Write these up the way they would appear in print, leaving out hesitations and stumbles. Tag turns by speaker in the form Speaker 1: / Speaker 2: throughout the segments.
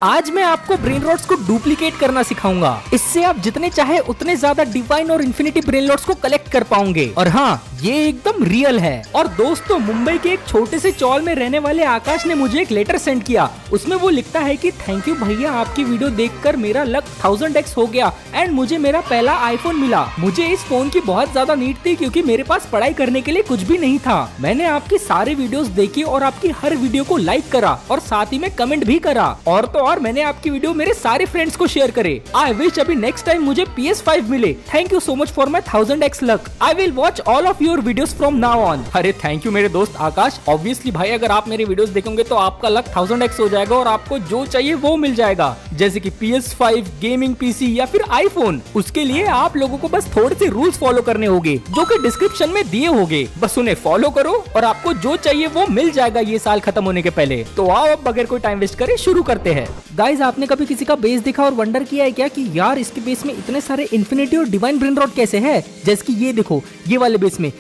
Speaker 1: आज मैं आपको ब्रेन रॉट्स को डुप्लीकेट करना सिखाऊंगा। इससे आप जितने चाहे उतने ज्यादा डिवाइन और इन्फिनिटी ब्रेन रॉट्स को कलेक्ट कर पाओगे। और हाँ, ये एकदम रियल है। और दोस्तों, मुंबई के एक छोटे से चौल में रहने वाले आकाश ने मुझे एक लेटर सेंड किया। उसमें वो लिखता है कि थैंक यू भैया, आपकी वीडियो देखकर मेरा लक 1000x हो गया एंड मुझे मेरा पहला आईफोन मिला। मुझे इस फोन की बहुत ज्यादा नीड थी क्योंकि मेरे पास पढ़ाई करने के लिए कुछ भी नहीं था। मैंने आपकी सारे वीडियोस देखी और आपकी हर वीडियो को लाइक करा और साथ ही में कमेंट भी करा। और तो और मैंने आपकी वीडियो मेरे सारे फ्रेंड्स को शेयर करे। आई विश अभी नेक्स्ट टाइम मुझे PS5 मिले। Thank you so much for my 1000x luck. I will watch all of your videos from now on. अरे थैंक यू मेरे दोस्त आकाश। ऑब्वियसली भाई, अगर आप मेरे वीडियोस देखेंगे तो आपका लक 1000x हो जाएगा और आपको जो चाहिए वो मिल जाएगा, जैसे कि PS5, गेमिंग PC या फिर आईफोन। उसके लिए आप लोगों को बस थोड़े से रूल्स फॉलो करने होंगे जो कि डिस्क्रिप्शन में दिए होंगे। बस उन्हें फॉलो करो और आपको जो चाहिए वो मिल जाएगा ये साल खत्म होने के पहले। तो आओ अब बगैर कोई टाइम वेस्ट करे शुरू करते हैं। गाइस, आपने कभी किसी का बेस देखा और वंडर किया है क्या कि यार इसके बेस में इतने सारे इन्फिनिटी और डिवाइन ब्रेन रॉट कैसे है? जैसे कि ये देखो, ये वाले बेस में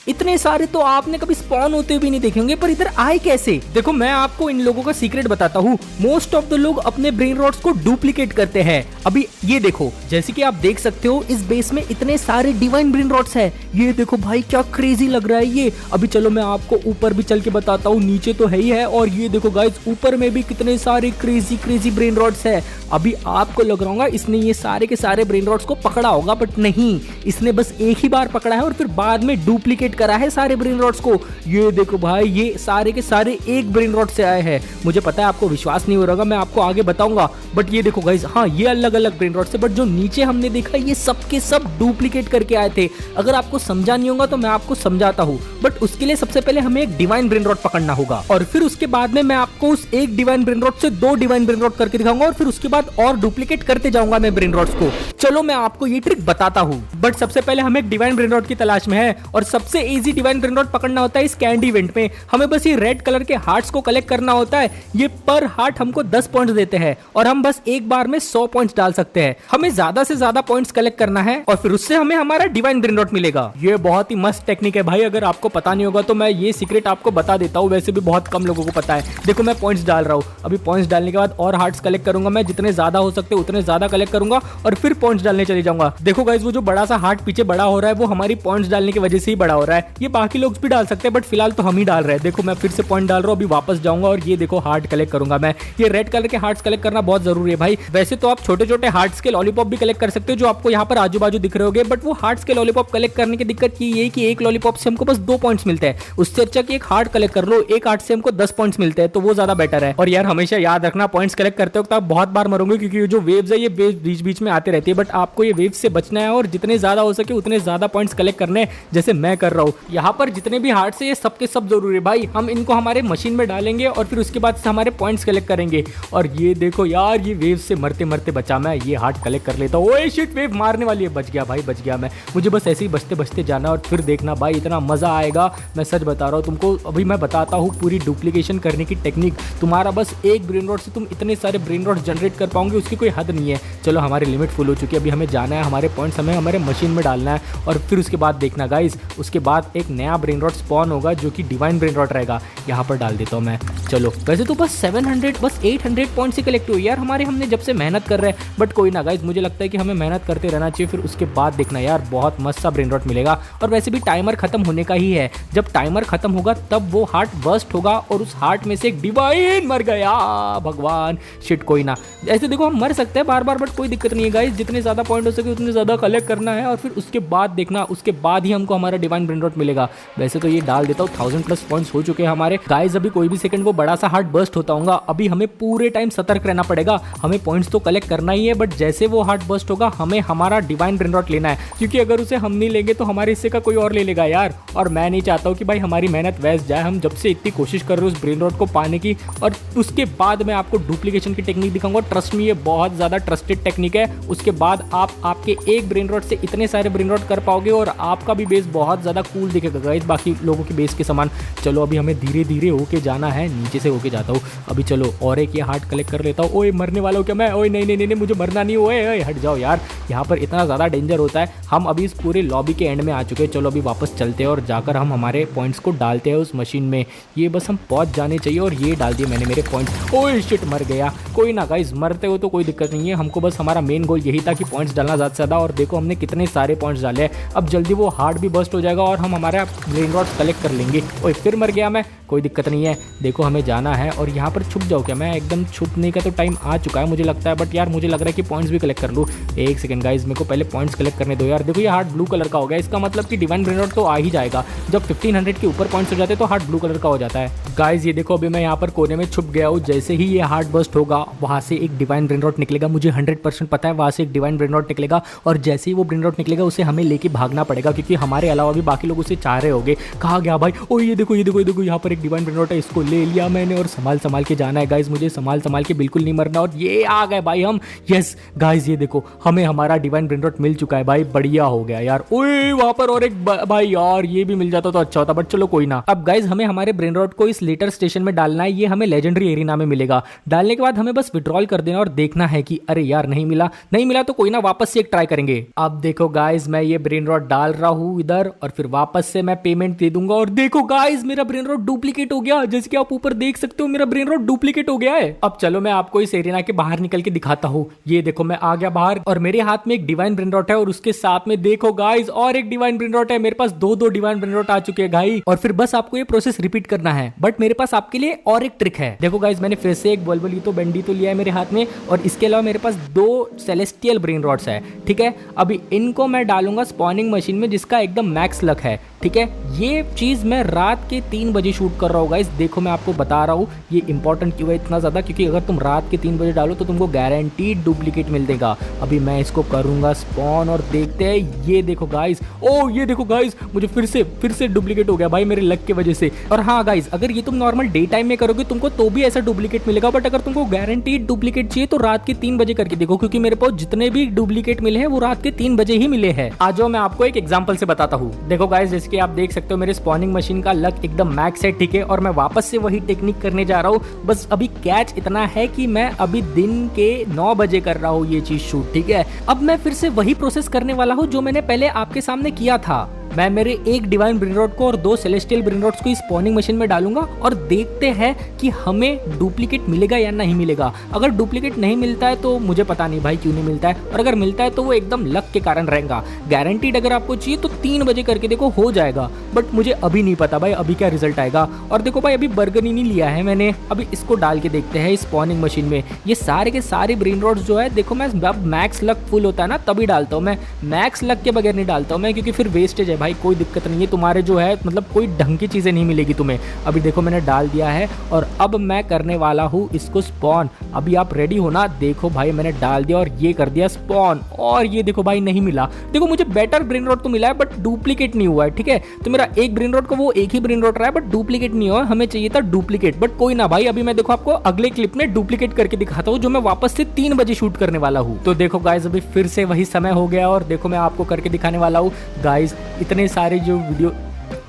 Speaker 1: इतने सारे तो आपने कभी स्पॉन होते भी नहीं देखे होंगे, पर इधर आए कैसे? देखो, मैं आपको इन लोगों का सीक्रेट बताता हूँ। मोस्ट ऑफ द लोग अपने ब्रेन रॉट्स को डुप्लीकेट करते हैं। अभी ये देखो, जैसे कि आप देख सकते हो इस बेस में इतने सारे डिवाइन ब्रेन रॉट्स है। ये देखो भाई, क्या क्रेजी लग रहा है ये। अभी चलो मैं आपको ऊपर भी चल के बताता हूँ, नीचे तो है ही है। और ये देखो गाइस, ऊपर में भी कितने सारे क्रेजी ब्रेन रॉट्स है। अभी आपको लग रहा होगा इसने ये सारे के सारे ब्रेन रॉट्स को पकड़ा होगा, बट नहीं, इसने बस एक ही बार पकड़ा है और फिर बाद में डुप्लीकेट करा है सारे ब्रेन रॉट्स को। ये देखो भाई, ये सारे के सारे एक ब्रेन रॉट से आए हैं। मुझे पता है आपको विश्वास नहीं हो रहा, मैं आपको आगे बताऊंगा। बट ये देखो गाइस, हाँ, ये अलग अलग ब्रेन रॉट से, बट जो नीचे हमने देखा ये सब के सब डुप्लीकेट करके आए थे। अगर आपको समझा नहीं होगा तो मैं आपको समझाता हूँ, बट उसके लिए सबसे पहले हमें एक डिवाइन ब्रेन रॉट पकड़ना होगा और फिर उसके बाद में मैं आपको उस एक डिवाइन ब्रेन रॉट से 2 डिवाइन ब्रेन रॉट करके दिखाऊंगा और फिर उसके बाद और डुप्लीकेट करते जाऊंगा मैं ब्रेन रॉट्स को। चलो मैं आपको ये ट्रिक बताता हूँ, बट सबसे पहले हम एक डिवाइन ब्रेन रॉट की तलाश में है और सबसे इजी डिवाइन ब्रेन रॉट पकड़ना होता है इस कैंडी इवेंट में। हमें बस ये रेड कलर के हार्ट्स को कलेक्ट करना होता है। ये पर हार्ट हमको 10 पॉइंट्स देते हैं और हम बस एक बार में 100 पॉइंट्स डाल सकते हैं। हमें ज्यादा से ज्यादा पॉइंट्स कलेक्ट करना है और फिर उससे हमें हमारा डिवाइन ब्रेन रॉट मिलेगा। ये बहुत ही मस्त टेक्निक है भाई। अगर आपको पता नहीं होगा तो मैं ये सीक्रेट आपको बता देता हूँ, वैसे भी बहुत कम लोगों को पता है। देखो, मैं पॉइंट्स डाल रहा हूँ। अभी पॉइंट्स डालने के बाद और हार्ट्स कलेक्ट करूंगा मैं, जितने ज्यादा हो सकते उतने ज्यादा कलेक्ट करूंगा और फिर पॉइंट्स डालने चले जाऊंगा। देखो गाइस, वो जो बड़ा सा हार्ट पीछे बड़ा हो रहा है वो हमारी पॉइंट्स डालने की वजह से ही बड़ा हो रहा है। ये बाकी लोग भी डाल सकते हैं, बट फिलहाल तो हम ही डाल रहे हैं। देखो, मैं फिर से पॉइंट डाल रहा हूँ। अभी वापस जाऊंगा और ये देखो हार्ट कलेक्ट करूंगा मैं। ये रेड कलर के हार्ट्स कलेक्ट करना बहुत जरूरी है भाई। वैसे तो आप छोटे छोटे हार्ट्स के लॉलीपॉप भी कलेक्ट कर सकते हो जो आपको यहाँ पर आजू बाजू दिख रहे होंगे, बट वो हार्ट्स के लॉलीपॉप कलेक्ट करने की दिक्कत ये है कि एक लॉलीपॉप से हमको बस 2 पॉइंट्स मिलते हैं। उससे अच्छा कि एक हार्ट कलेक्ट कर लो, एक हार्ट से हमको 10 पॉइंट्स मिलते हैं, तो वो ज्यादा बेटर है। और यार हमेशा याद रखना, पॉइंट्स कलेक्ट करते वक्त आप बहुत बार मरोगे क्योंकि जो वेव्स है ये वेव्स बीच बीच में आते रहती है, बट आपको ये वेव्स से बचना है और जितने ज्यादा हो सके उतने ज्यादा पॉइंट्स कलेक्ट करने हैं, जैसे मैं कर रहा हूँ। यहाँ पर जितने भी हार्ट्स है ये सबके सब जरूरी है भाई। हम इनको हमारे मशीन में डालेंगे और फिर उसके बाद से हमारे पॉइंट्स कलेक्ट करेंगे। और ये देखो यार, ये वेव से मरते मरते बचा मैं। ये हार्ट कलेक्ट कर लेता हूँ। ओए शिट, वेव मारने वाली है। बच गया भाई, बच गया मैं। मुझे बस ऐसे ही बचते बचते जाना और फिर देखना भाई, इतना मजा आएगा। मैं सच बता रहा हूँ तुमको। अभी मैं बताता हूँ पूरी डुप्लीकेशन करने की टेक्निक। तुम्हारा बस एक ब्रेन रॉट से तुम इतने सारे ब्रेन रॉट जनरेट कर पाओगे, उसकी कोई हद नहीं है। चलो, हमारी लिमिट फुल हो चुकी है। अभी हमें जाना है, हमारे पॉइंट्स हमें हमारे मशीन में डालना है और फिर उसके बाद देखना गाइस, उसके बाद एक नया ब्रेन रॉट स्पॉन होगा जो कि डिवाइन ब्रेन रॉट रहेगा। यहाँ पर डाल देता हूँ मैं। चलो, वैसे तो बस 800 पॉइंट्स ही कलेक्ट हुए यार हमारे। हमने जब से मेहनत कर रहे हैं, बट कोई ना गाइस, मुझे लगता है कि हमें मेहनत करते रहना चाहिए। फिर उसके बाद देखना यार, बहुत मस्त सा ब्रेन रॉट मिलेगा। और वैसे भी टाइमर खत्म होने का ही है। जब टाइमर खत्म होगा तब वो हार्ट बर्स्ट होगा और उस हार्ट में से एक डिवाइन मर गया। भगवान, शिट, कोई ना। ऐसे देखो, हम मर सकते हैं बार बार, बट कोई दिक्कत नहीं है गाइस। जितने ज्यादा पॉइंट हो सके उतने ज्यादा कलेक्ट करना है और फिर उसके बाद देखना, उसके बाद ही हमको हमारा डिवाइन ब्रेन रॉट मिलेगा। वैसे तो ये डाल देता हूँ, 1000+ पॉइंट्स हो चुके हैं हमारे गाइस। अभी कोई भी सेकंड वो बड़ा सा हार्ट बर्स्ट होता होगा। अभी हमें पूरे टाइम सतर्क रहना पड़ेगा। हमें पॉइंट्स तो कलेक्ट करना ही है, बट जैसे वो हार्ट बर्स्ट होगा हमें हमारा डिवाइन ब्रेन रॉट लेना है, क्योंकि अगर उसे हम नहीं लेंगे तो हमारे हिस्से का कोई और ले लेगा यार। और मैं नहीं चाहता हूँ कि भाई हमारी मेहनत वेस्ट जाए। हम जब से इतनी कोशिश कर रहे हैं उस ब्रेन रॉट को पाने की, और उसके बाद मैं आपको डुप्लीकेशन की टेक्निक दिखाऊंगा। ट्रस्ट में, ये बहुत ज्यादा ट्रस्टेड टेक्निक है। उसके बाद आप आपके एक ब्रेन रॉट से इतने सारे ब्रेन रॉट कर पाओगे और आपका भी बेस बहुत ज्यादा कूल दिखेगा गाइस बाकी लोगों की बेस के समान। चलो अभी हमें धीरे धीरे होके जाना है, नीचे से होके जाता हूँ अभी। चलो और एक ये हार्ट कलेक्ट कर लेता हूँ। ओए मरने वाला हूँ क्या मैं? ओए नहीं नहीं नहीं मुझे मरना नहीं। ओए हट जाओ यार, यहाँ पर इतना ज़्यादा डेंजर होता है। हम अभी इस पूरे लॉबी के एंड में आ चुके हैं। चलो अभी वापस चलते हैं और जाकर हम हमारे पॉइंट्स को डालते हैं उस मशीन में। ये बस हम पहुँच जाने चाहिए और ये डाल दिए मैंने मेरे पॉइंट्स। ओए शिट मर गया, कोई ना गाइस, मरते हो तो कोई दिक्कत नहीं है। हमको बस हमारा मेन गोल यही था कि पॉइंट्स डालना ज़्यादा से ज़्यादा, और देखो हमने कितने सारे पॉइंट्स डाले हैं। अब जल्दी वो हार्ट भी बस्ट हो जाएगा और हम हमारा ब्रेन रॉड्स कलेक्ट कर लेंगे। ओए फिर मर गया मैं, कोई दिक्कत नहीं है। देखो हमें जाना है और यहाँ पर छुप जाओ क्या मैं? एकदम छुपने का तो टाइम आ चुका है मुझे लगता है, बट यार मुझे लग रहा है कि पॉइंट्स भी कलेक्ट कर लूँ। एक सेकंड गाइस, मेरे को पहले पॉइंट्स कलेक्ट करने दो यार। देखो ये हार्ट ब्लू कलर का हो गया, इसका मतलब कि डिवाइन ब्रेन रॉड तो आ ही जाएगा। जब 1500 के ऊपर पॉइंट्स हो जाते हैं तो हार्ट ब्लू कलर का हो जाता है। गाइस ये देखो अभी मैं यहाँ पर कोने में छुप गया हूँ। जैसे ही ये हार्ट बस्ट होगा वहाँ से एक डिवाइन ब्रेन रॉड निकलेगा, मुझे 100% पता है। वहाँ से एक डिवाइन ब्रेन रॉड निकलेगा और जैसे ही वो ब्रेन रॉड निकलेगा उसे हमें लेके भागना पड़ेगा, क्योंकि हमारे अलावा भी बाकी लोग उसे चाह रहे होंगे। कहाँ गया भाई? ओ ये देखो ये देखो ये देखो, यहाँ पर एक डिवाइन ब्रेन रॉड है, इसको ले लिया मैंने और संभाल के जाना है गाइस। मुझे संभाल के बिल्कुल नहीं मरना। और ये आ गए भाई हम। यस गाइस ये देखो हमें हमारा डिवाइन ब्रेन रॉड मिल चुका है भाई, बढ़िया हो गया यार। ओए वहाँ पर और एक भाई यार, ये भी मिल जाता तो अच्छा होता, बट चलो कोई ना। अब गाइस हमें हमारे ब्रेन रॉड को इस लेटर स्टेशन में डालना है। ये हमें लेजेंडरी एरिना में मिलेगा। डालने के बाद हमें बस विड्रॉल कर देना और देखना है कि अरे यार नहीं मिला तो कोई ना, वापस से एक ट्राई करेंगे। अब देखो गाइस मैं ये ब्रेन रॉड डाल रहा हूँ इधर और फिर वापस से मैं पेमेंट दे दूंगा। और देखो गाइस मेरा ब्रेन रॉड डुप्लीकेट हो गया, जैसे कि आप ऊपर देख सकते हो मेरा ब्रेन रॉड डुप्लीकेट हो गया है। अब चलो मैं आपको इस एरिना के बाहर निकल के दिखाता हूँ। ये देखो मैं आ गया बाहर और मेरे हाथ में एक डिवाइन ब्रेन रॉड है और उसके साथ में देखो गाइस और एक डिवाइन ब्रेन रॉड है। मेरे पास दो डिवाइन ब्रेन रॉड आ चुके हैं गाइस, और फिर बस आपको ये प्रोसेस रिपीट करना है। बट मेरे पास आपके लिए और एक ट्रिक है। देखो गाइस मैंने फिर से एक बोलबोलितो बेंडी तो लिया है मेरे हाथ में, और इसके अलावा मेरे पास 2 सेलेस्टियल ब्रेन रॉड्स है। ठीक है, अभी इनको मैं डालूंगा स्पॉनिंग मशीन में जिसका एकदम मैक्स लक है। ठीक है, ये चीज मैं रात के 3 बजे शूट कर रहा हूँ गाइस। देखो मैं आपको बता रहा हूँ ये इंपॉर्टेंट क्यों है इतना ज्यादा, क्योंकि अगर तुम रात के 3 बजे डालो तो तुमको गारंटीड डुप्लीकेट मिल देगा। अभी मैं इसको करूंगा स्पॉन और देखते हैं। ये देखो गाइस, ओ ये देखो गाइस मुझे फिर से डुप्लीकेट हो गया भाई मेरे लक की वजह से। और हाँ गाइस अगर ये तुम नॉर्मल डे टाइम में करोगे तुमको तो भी ऐसा डुप्लीकेट मिलेगा, बट अगर तुमको गारंटीड डुप्लीकेट चाहिए तो रात के 3 बजे करके देखो, क्योंकि मेरे पास जितने भी डुप्लीकेट मिले हैं वो रात के 3 बजे ही मिले हैं। आज मैं आपको एक एग्जांपल से बताता हूँ। देखो गाइस जैसे कि आप देख सकते हो मेरे स्पॉनिंग मशीन का लक एकदम मैक्स है। ठीक है, और मैं वापस से वही टेक्निक करने जा रहा हूँ। बस अभी कैच इतना है कि मैं अभी दिन के 9 बजे कर रहा हूँ ये चीज शूट। ठीक है, अब मैं फिर से वही प्रोसेस करने वाला हूँ जो मैंने पहले आपके सामने किया था। मैं मेरे एक डिवाइन ब्रेन रॉड को और 2 सेलेस्टियल ब्रेन रॉड्स को इस स्पॉनिंग मशीन में डालूंगा और देखते हैं कि हमें डुप्लीकेट मिलेगा या नहीं मिलेगा। अगर डुप्लीकेट नहीं मिलता है तो मुझे पता नहीं भाई क्यों नहीं मिलता है, और अगर मिलता है तो वो एकदम लक के कारण रहेगा। गारंटीड अगर आपको चाहिए तो 3 बजे करके देखो हो जाएगा, बट मुझे अभी नहीं पता भाई अभी क्या रिजल्ट आएगा। और देखो भाई अभी बर्गनी लिया है मैंने, अभी इसको डाल के देखते हैं इस स्पॉनिंग मशीन में। ये सारे के सारे ब्रेन रॉड्स जो है देखो मैं अब मैक्स लक फुल होता है ना तभी डालता हूँ मैं, मैक्स लक के बगैर नहीं डालता हूँ मैं, क्योंकि फिर वेस्टेज है भाई। कोई दिक्कत नहीं है, तुम्हारे जो है मतलब कोई ढंग की चीजें नहीं मिलेगी तुम्हें। अभी देखो मैंने डाल दिया है और अब मैं करने वाला हूँ इसको स्पॉन। अभी आप रेडी हो ना? देखो भाई मैंने डाल दिया और ये कर दिया स्पॉन, और ये देखो भाई नहीं मिला। देखो मुझे बेटर ब्रेन रॉड तो मिला है बट डुप्लीकेट नहीं हुआ है। ठीक है, तो मेरा एक ब्रेन रॉड का वो एक ही ब्रेन रॉड रहा है बट डुप्लीकेट नहीं हुआ। हमें चाहिए था डुप्लीकेट, बट कोई ना भाई। अभी मैं देखो आपको अगले क्लिप में डुप्लीकेट करके दिखाता हूँ जो मैं वापस से 3 बजे शूट करने वाला हूँ। तो देखो गाइज अभी फिर से वही समय हो गया और देखो मैं आपको करके दिखाने वाला हूँ गाइज इतने सारे जो वीडियो।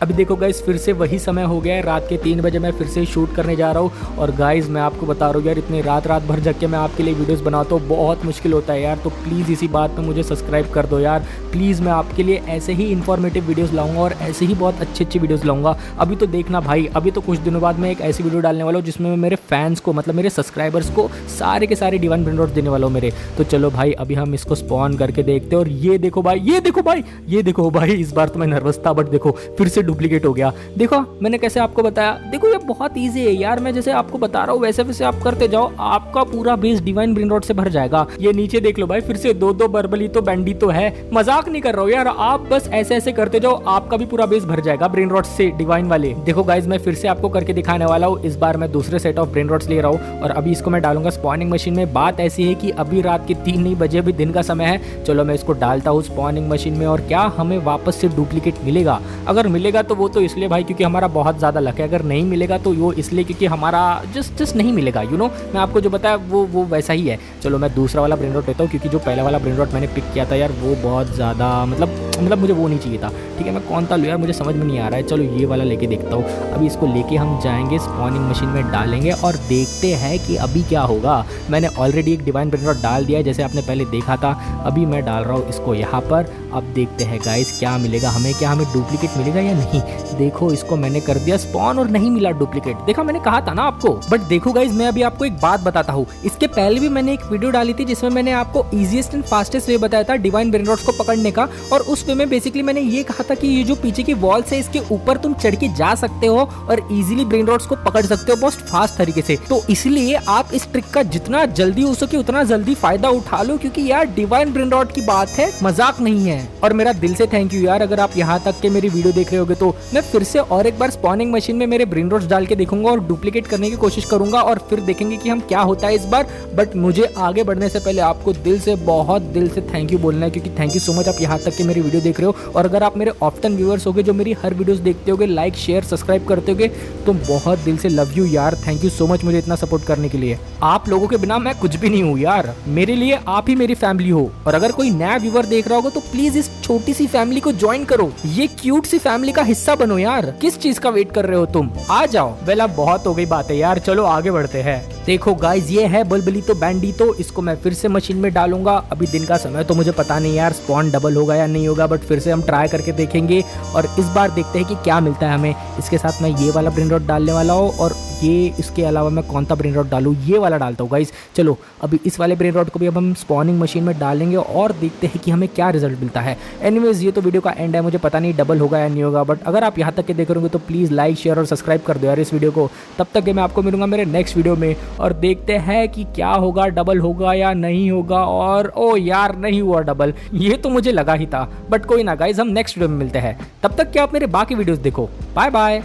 Speaker 1: अभी देखो गाइस फिर से वही समय हो गया है, रात के 3 बजे मैं फिर से शूट करने जा रहा हूँ। और गाइस मैं आपको बता रहा हूँ यार इतनी रात भर जग के मैं आपके लिए वीडियोस बनाता हूँ, बहुत मुश्किल होता है यार। तो प्लीज़ इसी बात पे मुझे सब्सक्राइब कर दो यार प्लीज़। मैं आपके लिए ऐसे ही इन्फॉर्मेटिव वीडियोस लाऊंगा और ऐसे ही बहुत अच्छी वीडियोस लाऊंगा। अभी तो देखना भाई, अभी तो कुछ दिनों बाद मैं एक ऐसी वीडियो डालने वाला हूँ जिसमें मैं मेरे फैंस को मतलब मेरे सब्सक्राइबर्स को सारे के सारे डिवाइन ब्रेन रॉड्स देने वाला हूँ मेरे। तो चलो भाई अभी हम इसको स्पॉन करके देखते हैं। और ये देखो भाई ये देखो भाई इस बार तो मैं नर्वस था बट देखो फिर से डुप्लीकेट हो गया। देखो मैंने कैसे आपको बताया, देखो ये बहुत इजी है यार। मैं जैसे आपको बता रहा हूँ वैसे वैसे आप करते जाओ, आपका पूरा बेस डिवाइन ब्रेन रॉड से भर जाएगा। ये नीचे देख लो भाई फिर से 2 बर्बली तो बैंडी तो है, मजाक नहीं कर रहा हूँ यार। आप बस ऐसे ऐसे करते जाओ, आपका भी पूरा बेस भर जाएगा ब्रेन रॉड से डिवाइन वाले। देखो गाइज मैं फिर से आपको करके दिखाने वाला हूँ। इस बार मैं दूसरे सेट ऑफ ब्रेन रॉड्स ले रहा हूँ और अभी इसको मैं डालूंगा स्पॉनिंग मशीन में। बात ऐसी है कि अभी रात के 3 नहीं बजे, अभी दिन का समय है। चलो मैं इसको डालता हूँ स्पॉनिंग मशीन में और क्या हमें वापस से डुप्लीकेट मिलेगा? अगर मिलेगा तो वो तो इसलिए भाई क्योंकि हमारा बहुत ज़्यादा लक है, अगर नहीं मिलेगा तो वो इसलिए क्योंकि हमारा जस्ट नहीं मिलेगा। मैं आपको जो बताया वो वैसा ही है। चलो मैं दूसरा वाला ब्रेन रॉड लेता हूँ क्योंकि जो पहला वाला ब्रेन रॉड मैंने पिक किया था यार वो बहुत ज़्यादा मतलब मतलब मुझे वो नहीं चाहिए था। ठीक है, मैं कौन सा लूँ यार, मुझे समझ में नहीं आ रहा है। चलो ये वाला लेके देखता हूँ। अभी इसको लेके हम जाएंगे स्पॉनिंग मशीन में डालेंगे और देखते हैं कि अभी क्या होगा। मैंने ऑलरेडी एक डिवाइन ब्रेन रॉट डाल दिया है जैसे आपने पहले देखा था। अभी मैं डाल रहा हूँ इसको यहाँ पर। अब देखते हैं गाइस क्या मिलेगा हमें, क्या हमें डुप्लीकेट मिलेगा या नहीं। देखो इसको मैंने कर दिया स्पॉन और नहीं मिला डुप्लीकेट। देखा, मैंने कहा था ना आपको। बट देखो गाइस, मैं अभी आपको एक बात बताता हूँ। इसके पहले भी मैंने एक वीडियो डाली थी जिसमें मैंने आपको इजीएस्ट एंड फास्टेस्ट वे बताया था डिवाइन ब्रेन रॉट्स को पकड़ने का। और उस वे में बेसिकली मैंने ये कहा था कि ये जो पीछे की वॉल्स है इसके ऊपर तुम चढ़ के जा सकते हो और इजीली ब्रेन रॉट्स को पकड़ सकते हो बहुत फास्ट तरीके से। तो इसलिए आप इस ट्रिक का जितना जल्दी हो सके उतना जल्दी फायदा उठा लो, क्योंकि यार डिवाइन ब्रेन रॉट की बात है, मजाक नहीं है। और मेरा दिल से थैंक यू यार, अगर आप यहाँ तक के मेरी वीडियो देख रहे होगे तो मैं फिर से और एक बार स्पॉनिंग मशीन में मेरे ब्रेन रॉट्स डाल के देखूंगा और डुप्लीकेट करने की कोशिश करूंगा और फिर देखेंगे कि हम क्या होता है इस बार। बट मुझे आगे बढ़ने से पहले आपको दिल से, बहुत दिल से थैंक यू बोलना है, क्योंकि थैंक यू सो मच आप यहाँ तक के मेरी वीडियो देख रहे हो। और अगर आप मेरे ऑफ्टन व्यूअर्स होगे जो मेरी हर वीडियोस देखते होगे, लाइक शेयर सब्सक्राइब करते होगे, तो बहुत दिल से लव यू यार। थैंक यू सो मच मुझे इतना सपोर्ट करने के लिए। आप लोगों के बिना मैं कुछ भी नहीं हूँ यार, मेरे लिए आप ही मेरी फैमिली हो। और अगर कोई नया व्यूअर देख रहा होगा तो प्लीज इस छोटी सी फैमिली को ज्वाइन करो, ये क्यूट सी फैमिली का हिस्सा बनो यार। किस चीज का वेट कर रहे हो तुम, आ जाओ। वेल अब बहुत हो गई बातें यार, चलो आगे बढ़ते हैं। देखो गाइज, ये है बुलबुलितो बैंडितो। इसको मैं फिर से मशीन में डालूंगा। अभी दिन का समय तो मुझे पता नहीं यार स्पॉन डबल होगा या नहीं होगा, बट फिर से हम ट्राई करके देखेंगे और इस बार देखते हैं कि क्या मिलता है हमें। इसके साथ मैं ये वाला ब्रेन रॉट डालने वाला हूँ और ये इसके अलावा मैं कौन सा ब्रेन रॉट डालूँ, ये वाला डालता हूँ गाइज। चलो अभी इस वाले ब्रेन रॉट को भी अब हम स्पॉनिंग मशीन में डालेंगे और देखते हैं कि हमें क्या रिजल्ट मिलता है। एनीवेज ये तो वीडियो का एंड है, मुझे पता नहीं डबल होगा या नहीं होगा, बट अगर आप यहाँ तक के देख रहे होंगे तो प्लीज़ लाइक शेयर और सब्सक्राइब कर दो यार इस वीडियो को। तब तक मैं आपको मिलूंगा मेरे नेक्स्ट वीडियो में और देखते हैं कि क्या होगा, डबल होगा या नहीं होगा। और ओ यार, नहीं हुआ डबल, ये तो मुझे लगा ही था। बट कोई ना गाइज, हम नेक्स्ट वीडियो में मिलते हैं। तब तक क्या आप मेरे बाकी वीडियोस देखो। Bye bye.